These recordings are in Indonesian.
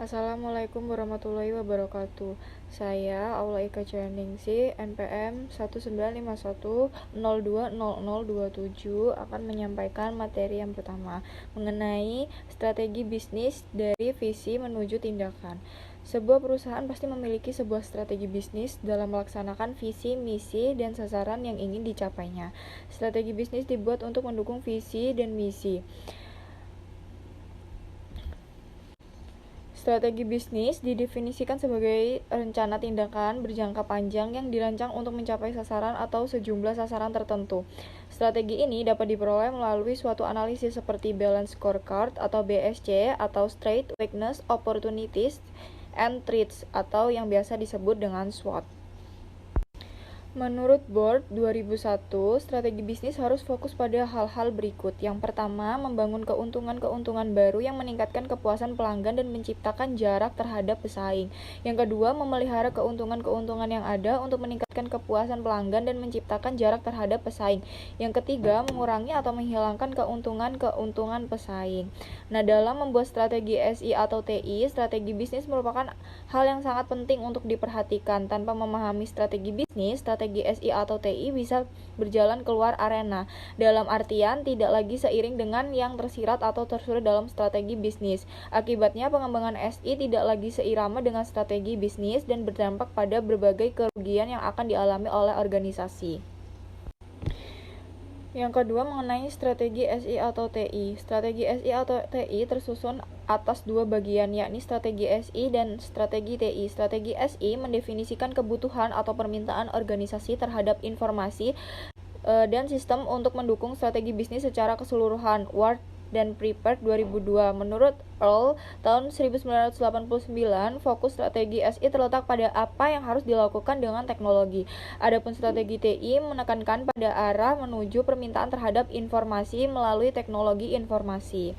Assalamualaikum warahmatullahi wabarakatuh. Saya Aula Ika Cianingsi, NPM 1951020027 akan menyampaikan materi yang pertama mengenai strategi bisnis dari visi menuju tindakan. Sebuah perusahaan pasti memiliki sebuah strategi bisnis dalam melaksanakan visi, misi, dan sasaran yang ingin dicapainya. Strategi bisnis dibuat untuk mendukung visi dan misi. Strategi bisnis didefinisikan sebagai rencana tindakan berjangka panjang yang dirancang untuk mencapai sasaran atau sejumlah sasaran tertentu. Strategi ini dapat diperoleh melalui suatu analisis seperti Balance Scorecard atau BSC atau Strengths, Weaknesses, Opportunities, and Threats atau yang biasa disebut dengan SWOT. Menurut Board 2001, strategi bisnis harus fokus pada hal-hal berikut. Yang pertama, membangun keuntungan-keuntungan baru yang meningkatkan kepuasan pelanggan dan menciptakan jarak terhadap pesaing. Yang kedua, memelihara keuntungan-keuntungan yang ada untuk meningkatkan kepuasan pelanggan dan menciptakan jarak terhadap pesaing. Yang ketiga, mengurangi atau menghilangkan keuntungan-keuntungan pesaing. Nah, dalam membuat strategi SI atau TI, strategi bisnis merupakan hal yang sangat penting untuk diperhatikan. Tanpa memahami strategi bisnis, strategi SI atau TI bisa berjalan keluar arena. Dalam artian, tidak lagi seiring dengan yang tersirat atau tersurat dalam strategi bisnis. Akibatnya, pengembangan SI tidak lagi seirama dengan strategi bisnis dan berdampak pada berbagai kerugian yang akan dialami oleh organisasi. Yang kedua, mengenai strategi SI atau TI. Strategi SI atau TI tersusun atas dua bagian, yakni strategi SI dan strategi TI. Strategi SI mendefinisikan kebutuhan atau permintaan organisasi terhadap informasi dan sistem untuk mendukung strategi bisnis secara keseluruhan. Ward dan Prepare 2002. Menurut Earl, tahun 1989, fokus strategi SI terletak pada apa yang harus dilakukan dengan teknologi. Adapun strategi TI menekankan pada arah menuju permintaan terhadap informasi melalui teknologi informasi.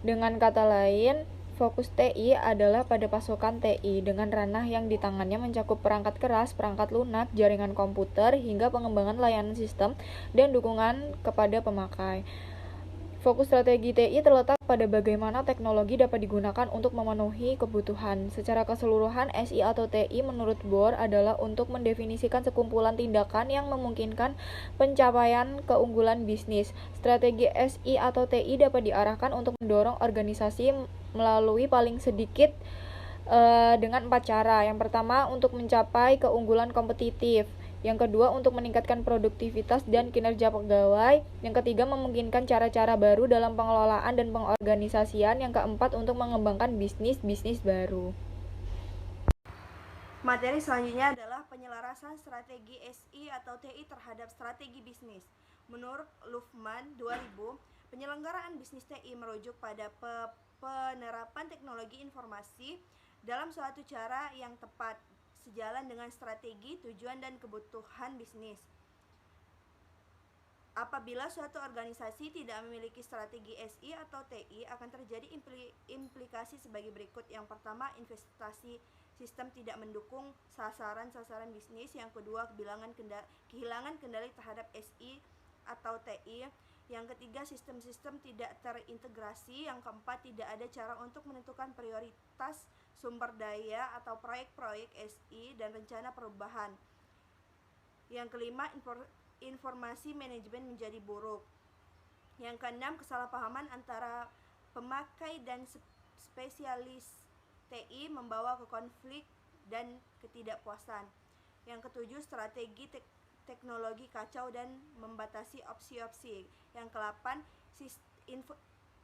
Dengan kata lain, fokus TI adalah pada pasokan TI dengan ranah yang di tangannya mencakup perangkat keras, perangkat lunak, jaringan komputer, hingga pengembangan layanan sistem dan dukungan kepada pemakai. Fokus strategi TI terletak pada bagaimana teknologi dapat digunakan untuk memenuhi kebutuhan. Secara keseluruhan, SI atau TI menurut Bohr adalah untuk mendefinisikan sekumpulan tindakan yang memungkinkan pencapaian keunggulan bisnis. Strategi SI atau TI dapat diarahkan untuk mendorong organisasi melalui paling sedikit dengan 4 cara. Yang pertama, untuk mencapai keunggulan kompetitif. Yang kedua, untuk meningkatkan produktivitas dan kinerja pegawai. Yang ketiga, memungkinkan cara-cara baru dalam pengelolaan dan pengorganisasian. Yang keempat, untuk mengembangkan bisnis baru. Materi selanjutnya adalah penyelarasan strategi SI atau TI terhadap strategi bisnis. Menurut Lufman 2000, penyelenggaraan bisnis TI merujuk pada penerapan teknologi informasi dalam suatu cara yang tepat, sejalan dengan strategi, tujuan, dan kebutuhan bisnis. Apabila suatu organisasi tidak memiliki strategi SI atau TI, akan terjadi implikasi sebagai berikut. Yang pertama, investasi sistem tidak mendukung sasaran-sasaran bisnis. Yang kedua, kehilangan kendali terhadap SI atau TI. Yang ketiga, sistem-sistem tidak terintegrasi. Yang keempat, tidak ada cara untuk menentukan prioritas sumber daya atau proyek-proyek SI dan rencana perubahan. Yang kelima, informasi manajemen menjadi buruk. Yang keenam, kesalahpahaman antara pemakai dan spesialis TI membawa ke konflik dan ketidakpuasan. Yang ketujuh, strategi teknologi kacau dan membatasi opsi-opsi. Yang kedelapan,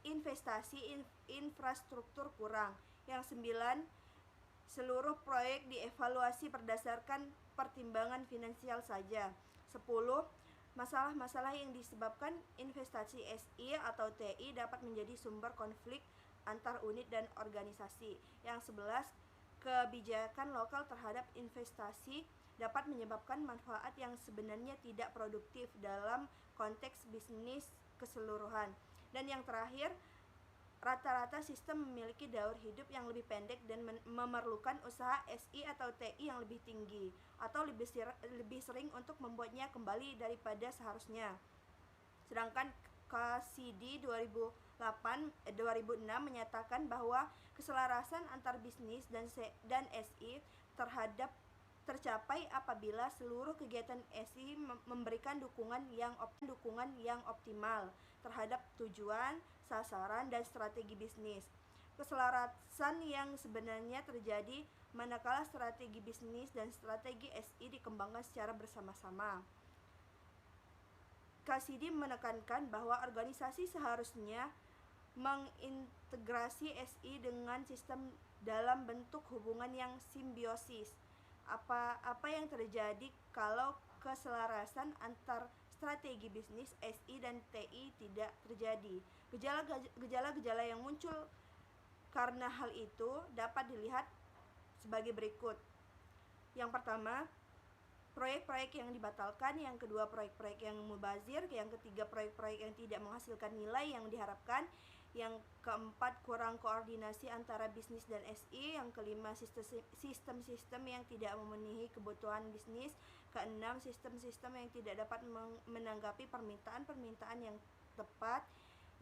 investasi infrastruktur kurang. Yang sembilan, seluruh proyek dievaluasi berdasarkan pertimbangan finansial saja. 10. Masalah-masalah yang disebabkan investasi SI atau TI dapat menjadi sumber konflik antar unit dan organisasi. Yang 11. Kebijakan lokal terhadap investasi dapat menyebabkan manfaat yang sebenarnya tidak produktif dalam konteks bisnis keseluruhan. Dan yang terakhir, rata-rata sistem memiliki daur hidup yang lebih pendek dan memerlukan usaha SI atau TI yang lebih tinggi atau lebih sering untuk membuatnya kembali daripada seharusnya. Sedangkan KCD 2018 2006 menyatakan bahwa keselarasan antar bisnis dan SI tercapai apabila seluruh kegiatan SI memberikan dukungan yang optimal terhadap tujuan, sasaran, dan strategi bisnis. Keselarasan yang sebenarnya terjadi manakala strategi bisnis dan strategi SI dikembangkan secara bersama-sama. Cassidy menekankan bahwa organisasi seharusnya mengintegrasi SI dengan sistem dalam bentuk hubungan yang simbiosis. Apa yang terjadi kalau keselarasan antar strategi bisnis SI dan TI tidak terjadi? Gejala-gejala yang muncul karena hal itu dapat dilihat sebagai berikut. Yang pertama, proyek-proyek yang dibatalkan. Yang kedua, proyek-proyek yang mubazir. Yang ketiga, proyek-proyek yang tidak menghasilkan nilai yang diharapkan. Yang keempat, kurang koordinasi antara bisnis dan SI. Yang kelima, sistem-sistem yang tidak memenuhi kebutuhan bisnis. Keenam, sistem-sistem yang tidak dapat menanggapi permintaan-permintaan yang tepat.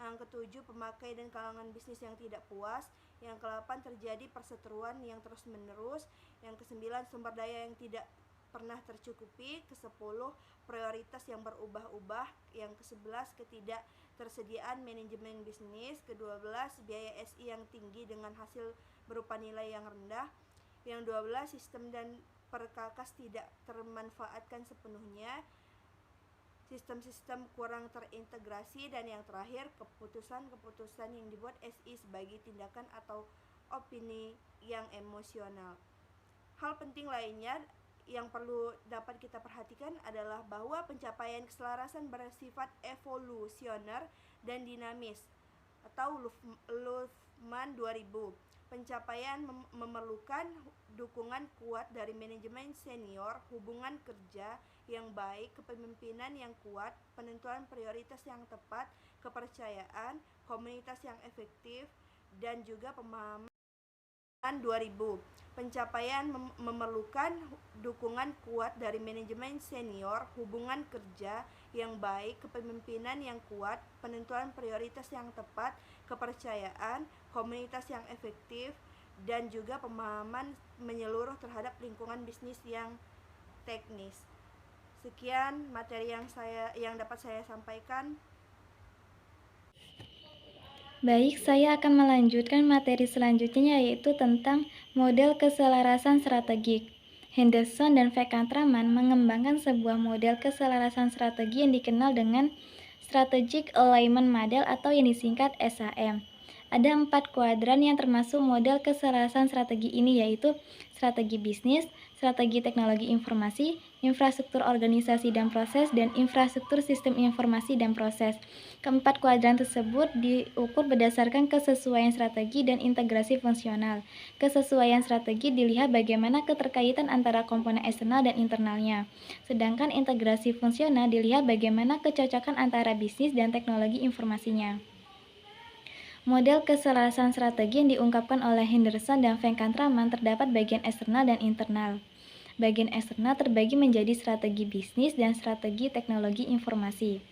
Yang ketujuh, pemakai dan kalangan bisnis yang tidak puas. Yang kedelapan, terjadi perseteruan yang terus-menerus. Yang kesembilan, sumber daya yang tidak pernah tercukupi. Kesepuluh, prioritas yang berubah-ubah. Yang ke-11, ketidaktersediaan manajemen bisnis. Ke-12, biaya SI yang tinggi dengan hasil berupa nilai yang rendah. Yang 12, sistem dan perkakas tidak termanfaatkan sepenuhnya. Sistem-sistem kurang terintegrasi. Dan yang terakhir, keputusan-keputusan yang dibuat SI sebagai tindakan atau opini yang emosional. Hal penting lainnya yang perlu dapat kita perhatikan adalah bahwa pencapaian keselarasan bersifat evolusioner dan dinamis, atau Luhmann 2000. Pencapaian memerlukan dukungan kuat dari manajemen senior, hubungan kerja yang baik, kepemimpinan yang kuat, penentuan prioritas yang tepat, kepercayaan, komunitas yang efektif, dan juga pemahaman. 2000. Pencapaian memerlukan dukungan kuat dari manajemen senior, hubungan kerja yang baik, kepemimpinan yang kuat, penentuan prioritas yang tepat, kepercayaan, komunitas yang efektif, dan juga pemahaman menyeluruh terhadap lingkungan bisnis yang teknis. Sekian materi yang dapat saya sampaikan. Baik, saya akan melanjutkan materi selanjutnya, yaitu tentang model keselarasan strategik. Henderson dan Venkataraman mengembangkan sebuah model keselarasan strategi yang dikenal dengan Strategic Alignment Model atau yang disingkat SAM. Ada 4 kuadran yang termasuk model keselarasan strategi ini, yaitu strategi bisnis, strategi teknologi informasi, infrastruktur organisasi dan proses, dan infrastruktur sistem informasi dan proses. Keempat kuadran tersebut diukur berdasarkan kesesuaian strategi dan integrasi fungsional. Kesesuaian strategi dilihat bagaimana keterkaitan antara komponen eksternal dan internalnya. Sedangkan integrasi fungsional dilihat bagaimana kecocokan antara bisnis dan teknologi informasinya. Model keselarasan strategi yang diungkapkan oleh Henderson dan Venkataraman terdapat bagian eksternal dan internal. Bagian eksternal terbagi menjadi strategi bisnis dan strategi teknologi informasi.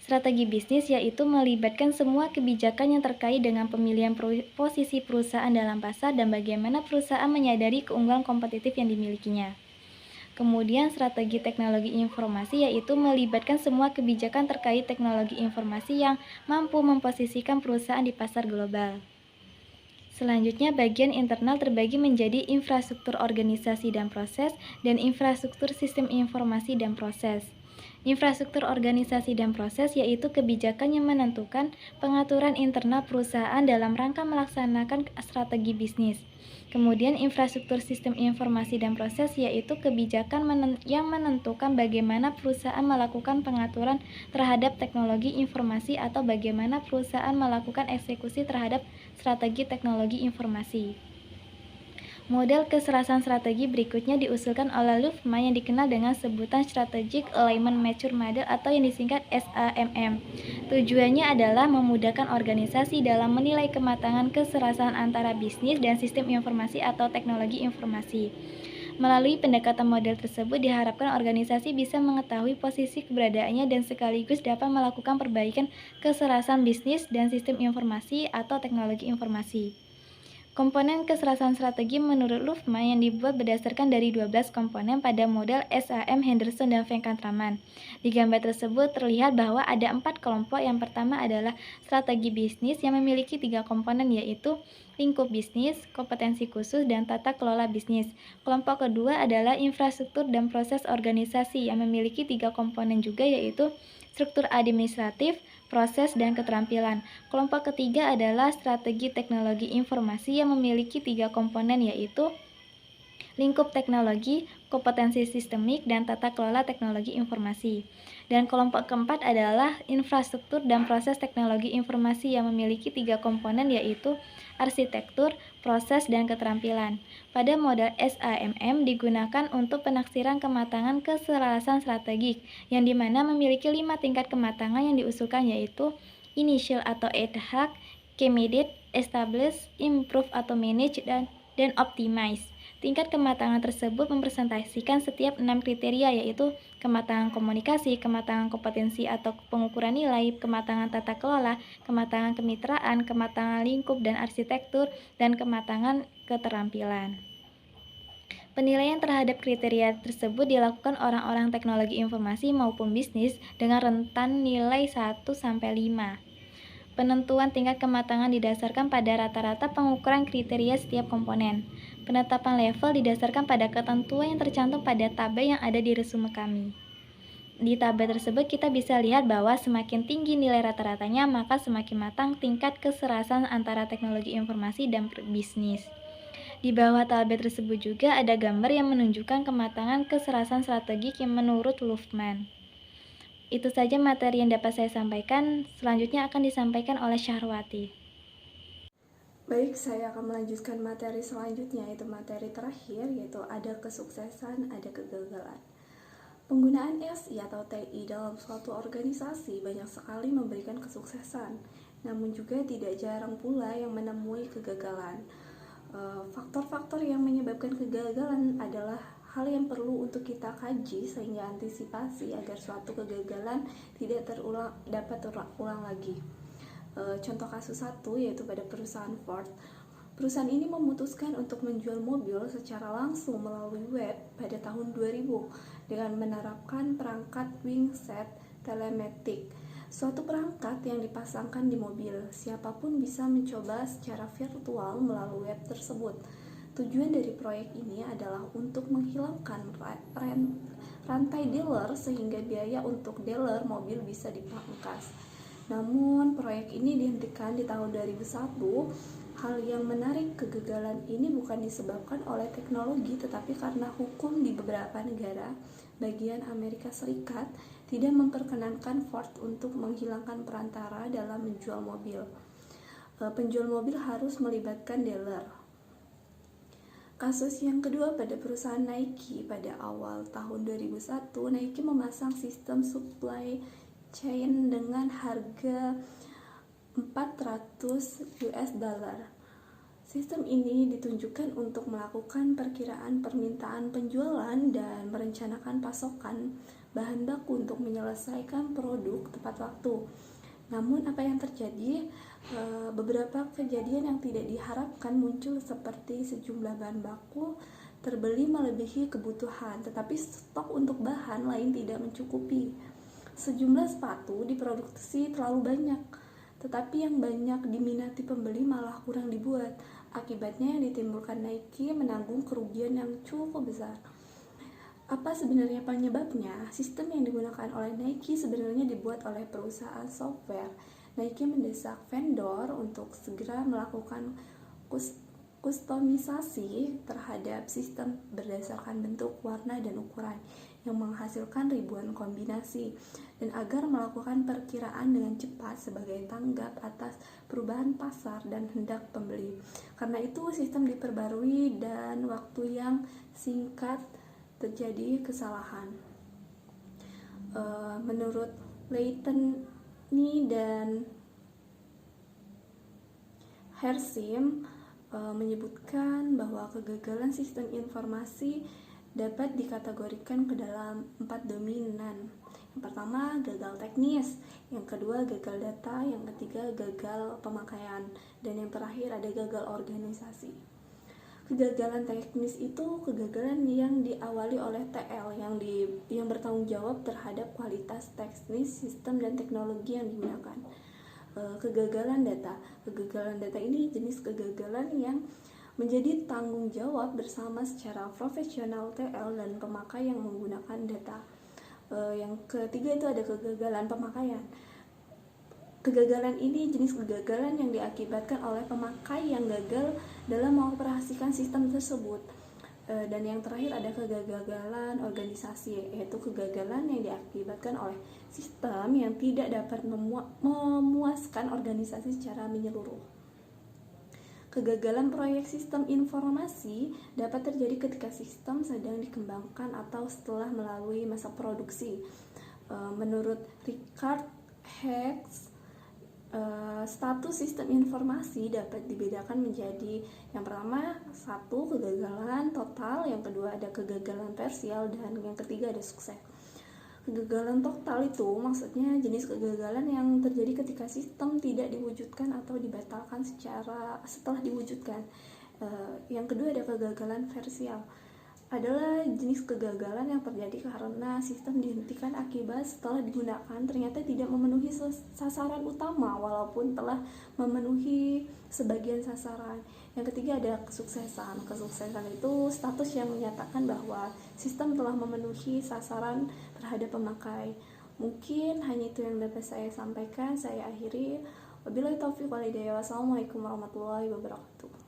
Strategi bisnis yaitu melibatkan semua kebijakan yang terkait dengan pemilihan posisi perusahaan dalam pasar dan bagaimana perusahaan menyadari keunggulan kompetitif yang dimilikinya. Kemudian strategi teknologi informasi yaitu melibatkan semua kebijakan terkait teknologi informasi yang mampu memposisikan perusahaan di pasar global. Selanjutnya, bagian internal terbagi menjadi infrastruktur organisasi dan proses dan infrastruktur sistem informasi dan proses. Infrastruktur organisasi dan proses yaitu kebijakan yang menentukan pengaturan internal perusahaan dalam rangka melaksanakan strategi bisnis. Kemudian infrastruktur sistem informasi dan proses yaitu kebijakan yang menentukan bagaimana perusahaan melakukan pengaturan terhadap teknologi informasi atau bagaimana perusahaan melakukan eksekusi terhadap strategi teknologi informasi. Model keselarasan strategi berikutnya diusulkan oleh Luhmann yang dikenal dengan sebutan Strategic Alignment Mature Model atau yang disingkat SAMM. Tujuannya adalah memudahkan organisasi dalam menilai kematangan keselarasan antara bisnis dan sistem informasi atau teknologi informasi. Melalui pendekatan model tersebut diharapkan organisasi bisa mengetahui posisi keberadaannya dan sekaligus dapat melakukan perbaikan keselarasan bisnis dan sistem informasi atau teknologi informasi. Komponen keselarasan strategi menurut Luhmann yang dibuat berdasarkan dari 12 komponen pada model SAM Henderson dan Venkataraman. Di gambar tersebut terlihat bahwa ada 4 kelompok. Yang pertama adalah strategi bisnis yang memiliki 3 komponen, yaitu lingkup bisnis, kompetensi khusus, dan tata kelola bisnis. Kelompok kedua adalah infrastruktur dan proses organisasi yang memiliki 3 komponen juga, yaitu struktur administratif, proses, dan keterampilan. Kelompok ketiga adalah strategi teknologi informasi yang memiliki 3 komponen, yaitu lingkup teknologi, kompetensi sistemik, dan tata kelola teknologi informasi. Dan kelompok keempat adalah infrastruktur dan proses teknologi informasi yang memiliki 3 komponen, yaitu arsitektur, proses, dan keterampilan. Pada model SAMM digunakan untuk penaksiran kematangan keselarasan strategik, yang dimana memiliki 5 tingkat kematangan yang diusulkan, yaitu initial atau ad hoc, intermediate, established, improve atau manage, dan optimize. Tingkat kematangan tersebut mempresentasikan setiap 6 kriteria, yaitu kematangan komunikasi, kematangan kompetensi atau pengukuran nilai, kematangan tata kelola, kematangan kemitraan, kematangan lingkup dan arsitektur, dan kematangan keterampilan. Penilaian terhadap kriteria tersebut dilakukan orang-orang teknologi informasi maupun bisnis dengan rentan nilai 1-5. Penentuan tingkat kematangan didasarkan pada rata-rata pengukuran kriteria setiap komponen. Penetapan level didasarkan pada ketentuan yang tercantum pada tabel yang ada di resume kami. Di tabel tersebut kita bisa lihat bahwa semakin tinggi nilai rata-ratanya, maka semakin matang tingkat keselarasan antara teknologi informasi dan bisnis. Di bawah tabel tersebut juga ada gambar yang menunjukkan kematangan keselarasan strategik yang menurut Luhmann. Itu saja materi yang dapat saya sampaikan. Selanjutnya akan disampaikan oleh Syahrawati. Baik, saya akan melanjutkan materi selanjutnya, yaitu materi terakhir, yaitu ada kesuksesan, ada kegagalan. Penggunaan SI atau TI dalam suatu organisasi banyak sekali memberikan kesuksesan, namun juga tidak jarang pula yang menemui kegagalan. Faktor-faktor yang menyebabkan kegagalan adalah hal yang perlu untuk kita kaji sehingga antisipasi agar suatu kegagalan tidak dapat terulang lagi. Contoh kasus satu yaitu pada perusahaan Ford. Perusahaan ini memutuskan untuk menjual mobil secara langsung melalui web pada tahun 2000 dengan menerapkan perangkat wingset telematik, suatu perangkat yang dipasangkan di mobil. Siapapun bisa mencoba secara virtual melalui web tersebut. Tujuan dari proyek ini adalah untuk menghilangkan rantai dealer sehingga biaya untuk dealer mobil bisa dipangkas. Namun proyek ini dihentikan di tahun 2001. Hal yang menarik, kegagalan ini bukan disebabkan oleh teknologi tetapi karena hukum di beberapa negara bagian Amerika Serikat tidak memperkenankan Ford untuk menghilangkan perantara dalam menjual mobil. Penjual mobil harus melibatkan dealer. Kasus yang kedua pada perusahaan Nike. Pada awal tahun 2001, Nike memasang sistem supply chain dengan harga $400. Sistem ini ditunjukkan untuk melakukan perkiraan permintaan penjualan dan merencanakan pasokan bahan baku untuk menyelesaikan produk tepat waktu. Namun apa yang terjadi? Beberapa kejadian yang tidak diharapkan muncul, seperti sejumlah bahan baku terbeli melebihi kebutuhan, tetapi stok untuk bahan lain tidak mencukupi. Sejumlah sepatu diproduksi terlalu banyak, tetapi yang banyak diminati pembeli malah kurang dibuat. Akibatnya yang ditimbulkan Nike menanggung kerugian yang cukup besar. Apa sebenarnya penyebabnya? Sistem yang digunakan oleh Nike sebenarnya dibuat oleh perusahaan software. Nike mendesak vendor untuk segera melakukan kustomisasi terhadap sistem berdasarkan bentuk, warna, dan ukuran yang menghasilkan ribuan kombinasi, dan agar melakukan perkiraan dengan cepat sebagai tanggap atas perubahan pasar dan hendak pembeli. Karena itu sistem diperbarui dan waktu yang singkat terjadi kesalahan. Menurut Leitani dan Hersim menyebutkan bahwa kegagalan sistem informasi dapat dikategorikan ke dalam 4 dominan. Yang pertama, gagal teknis, yang kedua gagal data, yang ketiga gagal pemakaian, dan yang terakhir ada gagal organisasi. Kegagalan teknis itu kegagalan yang diawali oleh TL yang bertanggung jawab terhadap kualitas teknis, sistem, dan teknologi yang digunakan. Kegagalan data ini jenis kegagalan yang menjadi tanggung jawab bersama secara profesional TL dan pemakai yang menggunakan data. Yang ketiga itu ada kegagalan pemakaian. Kegagalan ini jenis kegagalan yang diakibatkan oleh pemakai yang gagal dalam mengoperasikan sistem tersebut. Dan yang terakhir ada kegagalan organisasi, yaitu kegagalan yang diakibatkan oleh sistem yang tidak dapat memuaskan organisasi secara menyeluruh. Kegagalan proyek sistem informasi dapat terjadi ketika sistem sedang dikembangkan atau setelah melalui masa produksi. Menurut Richard Hicks, status sistem informasi dapat dibedakan menjadi yang pertama, satu, kegagalan total, yang kedua ada kegagalan parsial, dan yang ketiga ada sukses. Kegagalan total itu maksudnya jenis kegagalan yang terjadi ketika sistem tidak diwujudkan atau dibatalkan setelah diwujudkan. Yang kedua ada kegagalan parsial, adalah jenis kegagalan yang terjadi karena sistem dihentikan akibat setelah digunakan ternyata tidak memenuhi sasaran utama walaupun telah memenuhi sebagian sasaran. Yang ketiga ada kesuksesan. Kesuksesan itu status yang menyatakan bahwa sistem telah memenuhi sasaran terhadap pemakai. Mungkin hanya itu yang dapat saya sampaikan. Saya akhiri. Wabillahi taufiq wal hidayah. Wassalamualaikum warahmatullahi wabarakatuh.